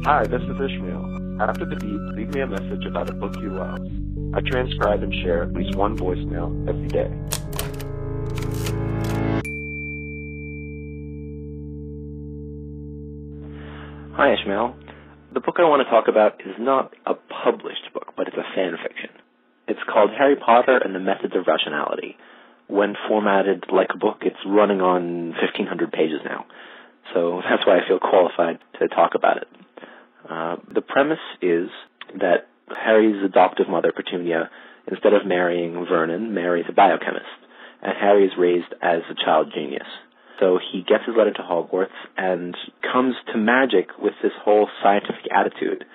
Hi, this is Ishmael. After the beep, leave me a message about a book you love. I transcribe and share at least one voicemail every day. Hi, Ishmael. The book I want to talk about is not a published book, but it's a fan fiction. It's called Harry Potter and the Methods of Rationality. When formatted like a book, it's running on 1,500 pages now. So that's why I feel qualified to talk about it. The premise is that Harry's adoptive mother, Petunia, instead of marrying Vernon, marries a biochemist, and Harry is raised as a child genius. So he gets his letter to Hogwarts and comes to magic with this whole scientific attitude.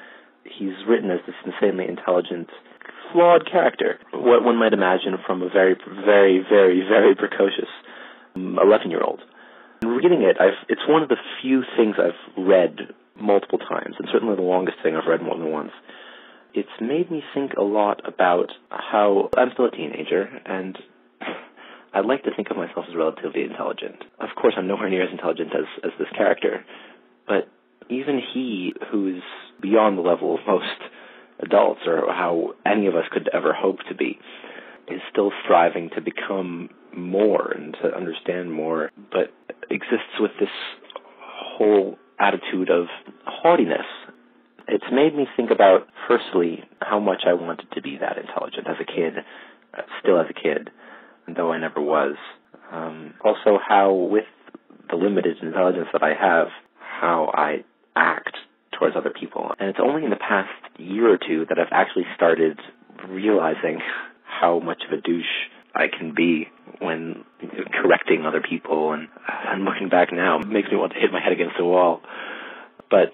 He's written as this insanely intelligent, flawed character, what one might imagine from a very, very, very, very precocious 11-year-old. Reading it, it's one of the few things I've read multiple times, and certainly the longest thing I've read more than once. It's made me think a lot about how I'm still a teenager, and I'd like to think of myself as relatively intelligent. Of course, I'm nowhere near as intelligent as this character, but even he, who's beyond the level of most adults, or how any of us could ever hope to be, is still striving to become more and to understand more, but exists with this whole attitude of haughtiness. It's made me think about, firstly, how much I wanted to be that intelligent as a kid, still as a kid, though I never was. Also, how with the limited intelligence that I have, how I act towards other people. And it's only in the past year or two that I've actually started realizing how much of a douche I can be when correcting other people, and looking back now makes me want to hit my head against the wall. But,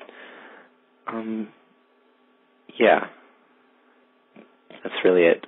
yeah, that's really it.